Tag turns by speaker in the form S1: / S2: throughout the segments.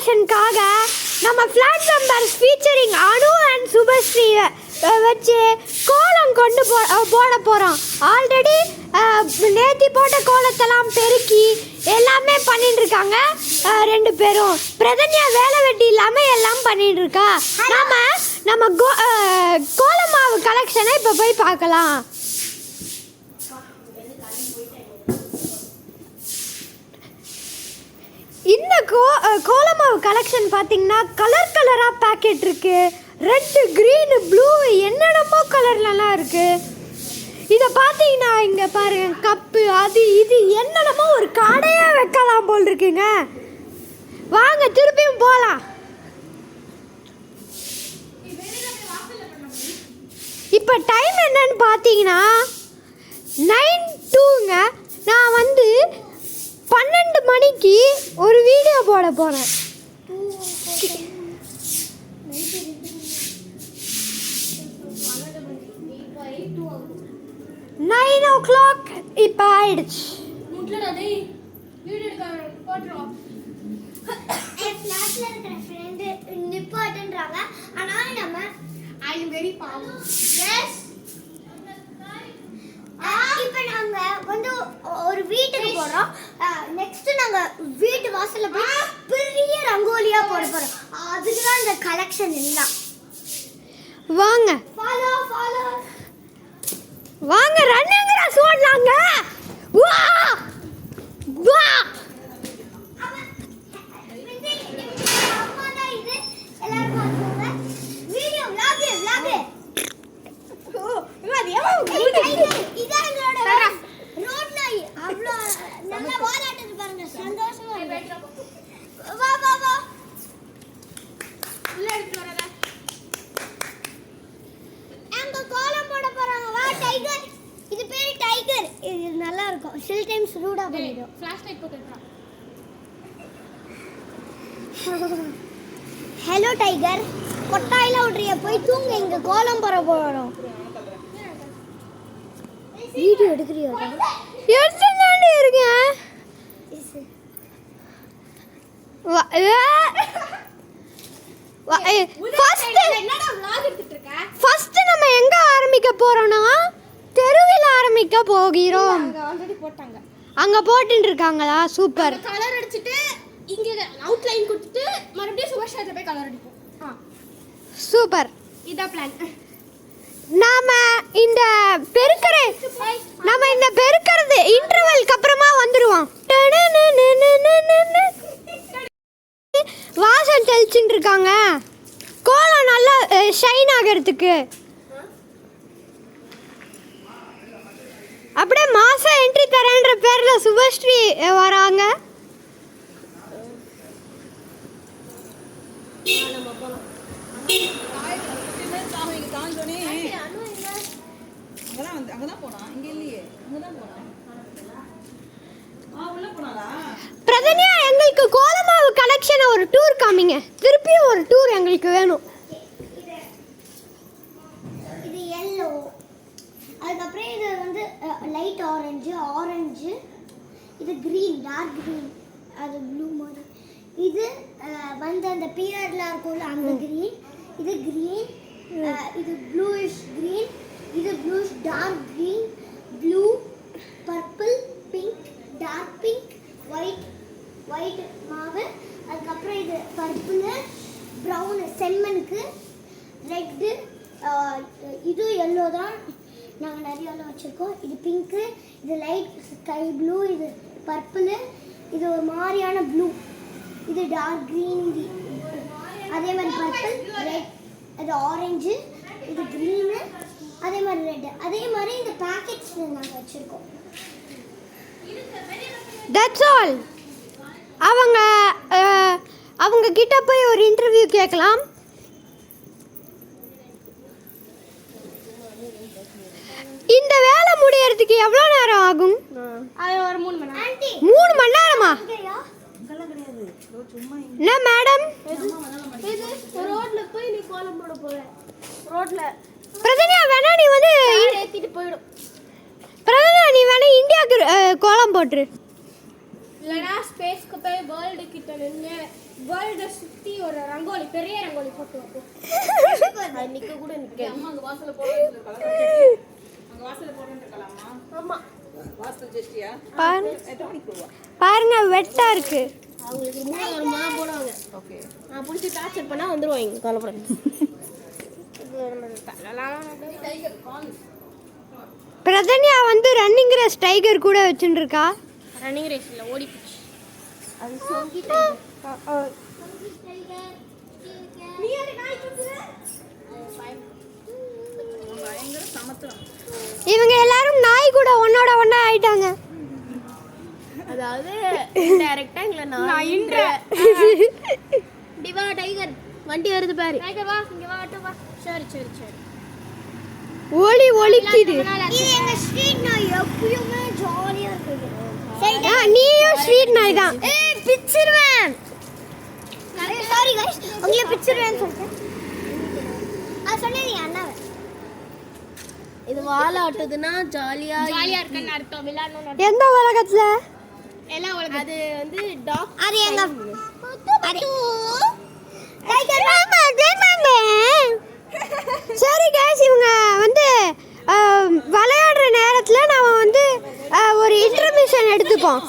S1: செலிப்ரேஷனுக்காக நம்ம flat members featuring Anu and Subhashree வச்சு கோலம் கொண்டு போட போகிறோம். ஆல்ரெடி நேத்தி போட்ட கோலத்தெல்லாம் பெருக்கி எல்லாமே பண்ணிட்டு இருக்காங்க 2 பேரும். பிரதன்யா வேலை வெட்டி இல்லாமல் எல்லாம் பண்ணிட்டு இருக்கா. நம்ம கோலமாவு கலெக்ஷனை இப்போ போய் பார்க்கலாம். இந்த கோலமாவு கலெக்ஷன் பார்த்தீங்கன்னா கலராக பேக்கெட் இருக்குது. ரெட்டு, க்ரீனு, ப்ளூ, என்னென்னமோ கலர்லலாம் இருக்குது. இதை பார்த்தீங்கன்னா இங்கே பாருங்கள், கப்பு அது இது என்னென்னமோ ஒரு கடையாக வைக்கலாம் போல் இருக்குங்க. வாங்க திருப்பியும் போகலாம். இப்போ டைம் என்னன்னு பார்த்தீங்கன்னா 9:02ங்க. நான் 12 மணிக்கு ஒரு வீடியோ போட போகிறேன். 9 o'clock இப்போ ஆயிடுச்சு.
S2: இப்போ நாங்கள் ஒரு வீட்டுக்கு போகிறோம். நெக்ஸ்ட் நாங்கள் வீட்டு வாசலில் போய் பெரிய ரங்கோலியாக போட போகிறோம். அதுக்கு தான் இந்த கலெக்ஷன் எல்லாம்.
S1: வாங்க வாங்க ரன்னுங்கிற சொல்லலாங்க. வா வா
S2: அம்மா தான் இது. எல்லாரும் பார்த்துக்கோங்க. வீடியோ vlog இதான் எங்களோட ரோட் நாய். அவ்வளோ நல்லா வாலாட்டுது பாருங்க. சந்தோஷமா வா வா வா உள்ள எடுத்து வரல. அங்க கோலம் போட போறாங்க. வா டைகர். இது பேரு டைகர். இது நல்லா இருக்கும். சில டைம்ஸ் ரூடா பண்ணிடும். ஃபிளாஷ் லைட் போட்டுறோம். Hello tiger. கொட்டாயில விட்றிய போய் தூங்க. இங்க கோலம் போட போறோம். வீடியோ எடுக்கறியா?
S1: எடுத்துதானே இருக்கேன். ஃபர்ஸ்ட் நம்ம எங்க ஆரம்பிக்க போறோம்னா தெருவில் ஆரம்பிக்க போகிறோம்.
S2: ஆல்ரெடி போட்டாங்க.
S1: அங்க போட்டுட்டு இருக்காங்களா? சூப்பர்.
S2: கலர் அடிச்சிட்டு இங்க அவுட்லைன் கொடுத்துட்டு மறுபடியும் சுபஸ்ரீ போய் கலர் அடிப்போம்.
S1: சூப்பர்.
S2: இதா பிளான்.
S1: நாம இந்த பெருக்கிறது இன்டர்வெல்க்கு அப்புறமா வந்துருவோம். வாசல் தெளிச்சுட்டு இருக்காங்க கோலம் நல்லா ஷைன் ஆகிறதுக்கு. அப்படியே மாசம் என்ட்ரி தரேன்ற பேர்ல சுபஸ்ரீ வராங்க. பிரதன்யா, எங்களுக்கு கோலமாவு கலெக்ஷன் ஒரு டூர் காமிங்க. திருப்பியும் ஒரு டூர் எங்களுக்கு வேணும்.
S2: இது yellow. அதுக்கப்புறம் இது லைட் ஆரஞ்சு. இது green, டார்க் green. அது ப்ளூ மாதிரி. இது அந்த பியர்லாம் இருக்கும்ல அந்த green. இது green. இது bluish green. இது bluish dark green, blue, purple, pink, dark pink, white மாவு. அதுக்கப்புறம் இது பர்பிள், ப்ரௌன் செம்மனுக்கு, ரெட்டு, இது எல்லோ தான். நாங்கள் நிறைய எல்லாம் வச்சுருக்கோம். இது பிங்க்கு, இது லைட் ஸ்கை ப்ளூ, இது பர்பிள், இது ஒரு மாதிரியான ப்ளூ, இது டார்க் க்ரீன், அதே மாதிரி பர்பிள், ரெட், அது ஆரஞ்சு, இது க்ரீனு, அதே மாதிரி ரெட்டு. அதே மாதிரி இந்த பேக்கெட்ஸ் நாங்கள் வச்சுருக்கோம்.
S1: That's all. அவங்க கிட்ட போய் ஒரு இன்டர்வியூ கேட்கலாம். இந்த வேலை முடியறதுக்கு எவ்வளோ நேரம் ஆகும்?
S2: அது ஒரு 3 மணி நேரம்.
S1: 3 மணி நேரமா? என்ன மேடம்?
S2: இது ரோட்ல போய் நீ கோலம் போட போற. ரோட்ல
S1: பிரதன்யா வேணா நீ
S2: ஏத்திட்டு போய்டும்.
S1: பிரதன்யா நீ வேணா இந்தியாவுக்கு கோலம் போட்டுரு.
S2: இல்லனா ஸ்பேஸ்க்கு போய் வேர்ல்ட் கிட்ட
S1: நின்று வேர்ல்டை சுற்றி ஒரு ரங்கோலி பெரிய ரங்கோலி போட்டு வைப்போம். அது நிற்க கூட நிற்க.
S3: அம்மா அங்க வாசல்ல போறேன்னு
S1: ஆமாம்
S3: வாசல் ஜெஸ்டியா எத்தனை மணிக்கு போவா?
S1: பாருங்க வெட்டா இருக்கு.
S2: அவங்களுக்கு 3 வாரமா போடுவாங்க.
S3: ஓகே
S2: நான் பிடிச்சி டார்ச்சர் பண்ணா வந்துருவாங்க. கவலைப்படாது.
S1: பிரதன்யா வந்து ரன்னிங் ரேஸ் டைகர் கூட வச்சுருக்கா.
S2: ரன்னிங் ரேஸ்ல ஓடி போச்சு. அது சொங்கி
S3: பயங்கர சமத்துவம்.
S1: இவங்க எல்லாரும் நாய் கூட ஒன்னோட ஒண்ணா ஆயிட்டாங்க.
S2: அதாவது டைரக்டா இல்ல நான் டிவா டைகர் வண்டி வருது பாரு. டைகர் வா இங்க வா ஆட்டோ வா. சரி சரி சரி.
S1: ஒளி ஒலிக்குது.
S2: இது எங்க ஸ்ட்ரீட் நாய் எப்பவுமே ஜாலியா இருக்குது.
S1: நீயும் ஸ்ட்ரீட் நாய் தான்.
S2: ஏய் பிச்சிருவேன். சாரி गाइस உங்களை பிச்சிருவேன் சொல்றேன். சொன்னேன் அண்ணாவே. இது வால் ஆட்டுதுன்னா ஜாலியா இருக்குன்னு அர்த்தம். விளையாடணும்
S1: எந்த உலகத்துல?
S2: எல்லாம் உலகம். அது வந்து டாக். அது எங்க டைகர் மாமா மாமா.
S1: சரி गाइस இவங்க வந்து விளையாடுற நேரத்துல நாம வந்து ஒரு இன்டர்மிஷன் எடுத்துப்போம்.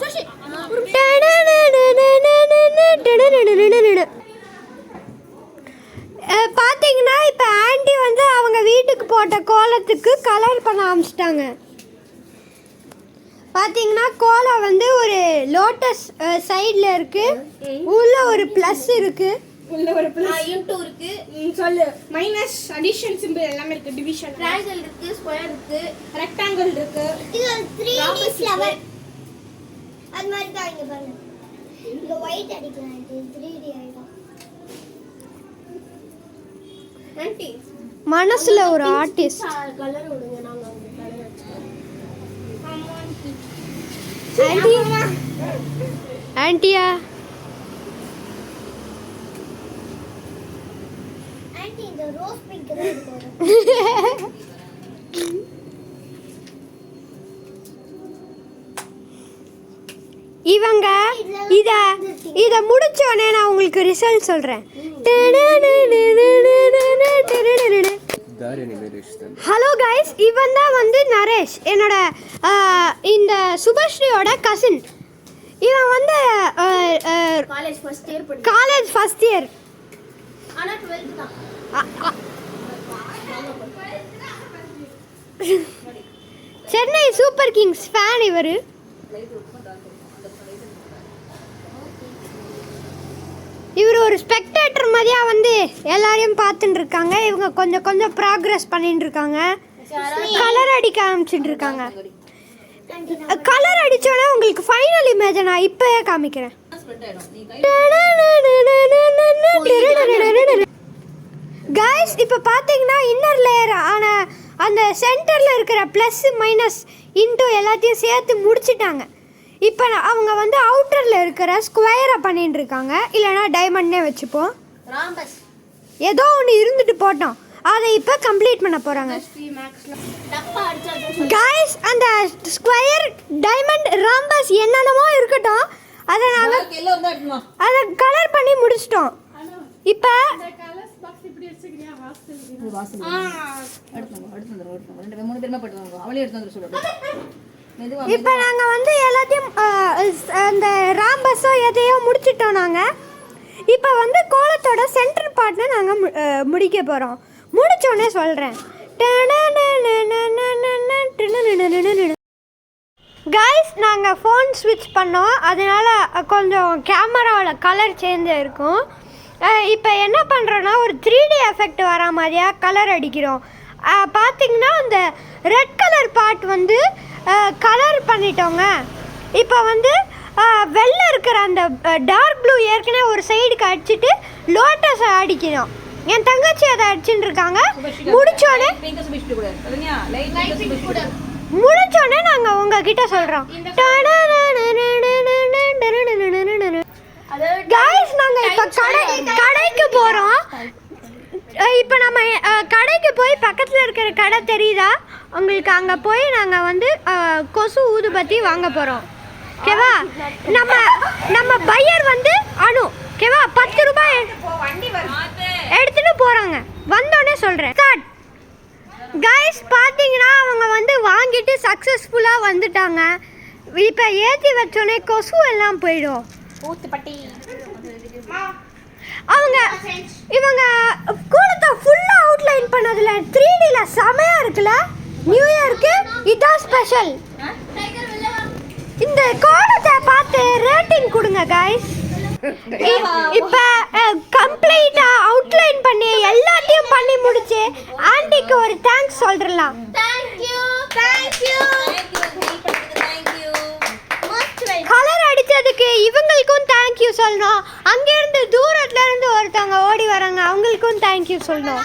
S1: பார்த்தீங்கன்னா இப்போ ஆண்டி வந்து அவங்க வீட்டுக்கு போட்ட கோலத்துக்கு கலர் பண்ண ஆரம்பிச்சிட்டாங்க. பார்த்தீங்கன்னா கோலம் வந்து ஒரு லோட்டஸ் சைடில் இருக்கு, உள்ள ஒரு ப்ளஸ் இருக்கு,
S2: உள்ள ஒரு ப்ளஸ் இன்டு இருக்கு.
S1: சொல்லு மைனஸ் அடிஷன் சிம்பிள் எல்லாமே இருக்கு. டிவிஷன்
S2: ட்ரையாங்கிள் இருக்கு, ஸ்கொயர் இருக்கு,
S1: ரெக்டாங்கிள் இருக்கு.
S2: இது ஒரு 3D ஃப்ளவர். அது மாதிரி தான் இங்க பாருங்க. இங்க ஒயிட் அடிக்கலாம். இது 3D ஆயிடும். ஆன்ட்டி
S1: மனசுல ஒரு ஆர்டிஸ்ட்.
S2: கலர் விடுங்க நாங்க அந்த கலர் வச்சுக்கிறோம்.
S1: ஆண்டி ஆண்டியா
S2: ஆன்ட்டி இந்த ரோஸ் பிங்க் தான் இருக்கு.
S1: இவங்க இத முடிச்ச உடனே நான் உங்களுக்கு ரிசல்ட் சொல்றேன். ஹலோ கைஸ், இவன் தான் வந்து நரேஷ், என்னோட இந்த சுபஸ்ரீயோட கசின். இவன் வந்து
S2: காலேஜ் ஃபர்ஸ்ட் இயர் படிச்சு.
S1: College first year.
S2: ஆனா 12th தான்.
S1: சென்னை சூப்பர் கிங்ஸ் ஃபேன் இவர். இவர் ஒரு ஸ்பெக்டேட்டர் மாதிரியா வந்து எல்லாரையும் பார்த்துட்டு இருக்காங்க. இவங்க கொஞ்சம் கொஞ்சம் ப்ராக்ரஸ் பண்ணிட்டு இருக்காங்க. கலர் அடிக்க ஆரம்பிச்சுட்டு இருக்காங்க. கலர் அடிச்சோடனே உங்களுக்கு ஃபைனல் இமேஜை நான் இப்போயே காமிக்கிறேன். கைஸ் இப்போ பார்த்தீங்கன்னா இன்னர் லேயர் ஆன அந்த சென்டரில் இருக்கிற ப்ளஸ் மைனஸ் இன்டூ எல்லாத்தையும் சேர்த்து முடிச்சிட்டாங்க. இப்போ அவங்க வந்து அவுட்டரில் இருக்கிற ஸ்கொயரை பண்ணிட்டு இருக்காங்க, இல்லைனா டைமண்ட்னே வச்சுப்போம்.
S2: ராம்பஸ்
S1: ஏதோ ஒன்று இருந்துட்டு போட்டோம், அதை இப்போ கம்ப்ளீட் பண்ண போகிறாங்க.
S2: டப்பா அடிச்சா
S1: கைஸ் அந்த ஸ்கொயர் டைமண்ட் ராம்பஸ் என்னென்னமோ இருக்கட்டும், அதை நாங்கள் அதை கலர் பண்ணி முடிச்சிட்டோம். இப்போ இப்போ நாங்கள் வந்து எல்லாத்தையும் அந்த ராம்பஸோ எதையோ முடிச்சிட்டோம். நாங்கள் இப்போ வந்து கோலத்தோட சென்டர் பார்ட்டை நாங்கள் முடிக்க போகிறோம். முடித்தோடனே சொல்கிறேன். கைஸ் நாங்கள் ஃபோன் ஸ்விட்ச் பண்ணோம், அதனால் கொஞ்சம் கேமராவில் கலர் சேஞ்ச் ஆகிருக்கும். இப்போ என்ன பண்ணுறோன்னா ஒரு 3D எஃபெக்ட் வர மாதிரியாக கலர் அடிக்கிறோம். பார்த்திங்கன்னா அந்த ரெட் கலர் பார்ட் வந்து கலர் பண்ணிட்டோங்க. இப்போ வந்து வெள்ளை இருக்கிற அந்த டார்க் ப்ளூ ஏற்கனவே ஒரு சைடுக்கு அடிச்சுட்டு லோட்டஸை அடிக்கணும். என் தங்கச்சி அதை அடிச்சுட்டு இருக்காங்க. முடிச்சோடனே நாங்கள் உங்ககிட்ட சொல்கிறோம். கைஸ் நாங்கள் இப்போ கடைக்கு போகிறோம். இப்போ நம்ம கடைக்கு போய் பக்கத்தில் இருக்கிற கடை தெரியுதா உங்களுக்கு? அங்கே போய் நாங்கள் வந்து கொசு ஊதுபத்தி வாங்க போகிறோம். ஓகேவா? நம்ம பையர் வந்து அனு. சக்ஸஸ்ஃபுல்லாக வந்துட்டாங்க. இப்போ ஏற்றி வச்சோடனே கொசு எல்லாம் போயிடும்.
S2: ஊத்துப்பட்டி
S1: இவங்க கூலத்தை ஃபுல்லாக அவுட்லைன் பண்ணதில் 3Dல செமையாக இருக்குல்ல. நியூ இயருக்கு இதான் ஸ்பெஷல். இந்த கோலத்தை பார்த்து ரேட்டிங் கொடுங்க கைஸ். இப்போ கம்ப்ளீட்டாக அவுட்லைன் பண்ணி எல்லாத்தையும் பண்ணி முடிச்சு ஆண்டிக்கு ஒரு தேங்க்ஸ் சொல்லிடலாம். கலர் அடித்ததுக்கு இவங்களுக்கும் தேங்க்யூ சொல்லணும். அங்கேருந்து தூரத்துல இருந்து ஒருத்தவங்க ஓடி வராங்க, அவங்களுக்கும் தேங்க்யூ சொல்லணும்.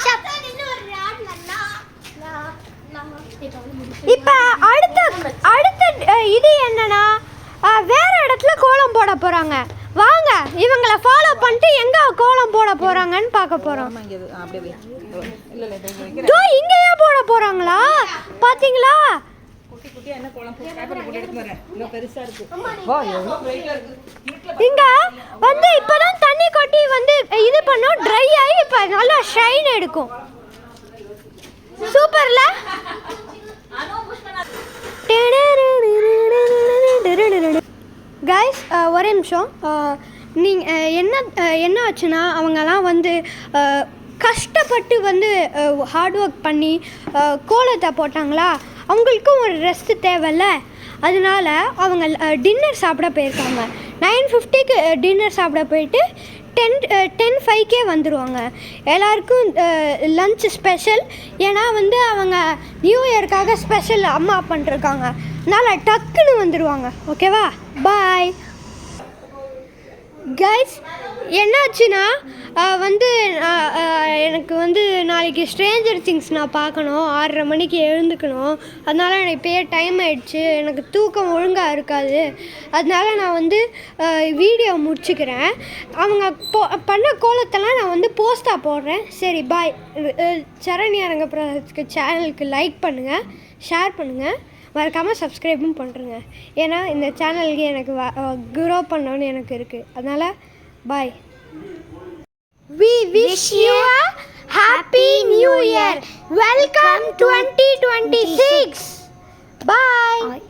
S1: இப்போ அடுத்த இது என்னன்னா வேற இடத்துல கோலம் போட போறாங்க. வாங்க இவங்களை ஃபாலோ பண்ணிட்டு எங்க கோலம் போட போறாங்கன்னு பார்க்க போறோம். இங்கேயே போட போறாங்களா பாத்தீங்களா? இங்க வந்து இப்பதான் தண்ணி கொட்டி வந்து இது பண்ணோம், ட்ரை ஆகி இப்ப நல்லா ஷைன் எடுக்கும். சூப்பர்ல. கைஸ் ஒரே நிமிஷம். நீங்கள் என்ன ஆச்சுன்னா அவங்கெல்லாம் வந்து கஷ்டப்பட்டு வந்து ஹார்ட் ஒர்க் பண்ணி கோலத்தை போட்டாங்களா, அவங்களுக்கும் ஒரு ரெஸ்ட் தேவையில்ல. அதனால அவங்க டின்னர் சாப்பிட போயிருக்காங்க. 9:50க்கு டின்னர் சாப்பிட போயிட்டு 10:05க்கே வந்துடுவாங்க. எல்லாருக்கும் லன்ச் ஸ்பெஷல். ஏன்னா வந்து அவங்க நியூ இயர்க்காக ஸ்பெஷல் அம்மா பண்ணிருக்காங்க. அதனால் டக்குன்னு வந்துடுவாங்க. ஓகேவா? Bye guys. என்னாச்சுன்னா வந்து எனக்கு வந்து நாளைக்கு ஸ்ட்ரேஞ்சர் திங்ஸ் நான் பார்க்கணும். 6:30 மணிக்கு எழுந்துக்கணும். அதனால் எனக்கு இப்போயே டைம் ஆகிடுச்சு. எனக்கு தூக்கம் ஒழுங்காக இருக்காது. அதனால நான் வந்து வீடியோ முடிச்சுக்கிறேன். அவங்க பண்ண கோலத்தெல்லாம் நான் வந்து போஸ்ட்டாக போடுறேன். சரி பாய். சரண்யா ரங்கபிரசாத்க்கு சேனலுக்கு லைக் பண்ணுங்கள், ஷேர் பண்ணுங்கள், மறக்காமல் சப்ஸ்கிரைபும் பண்ணுறேங்க. ஏன்னா இந்த சேனலுக்கு எனக்கு க்ரோ பண்ணணும்னு எனக்கு இருக்குது. அதனால் பாய். We wish you a happy new year. Welcome 2026. Bye.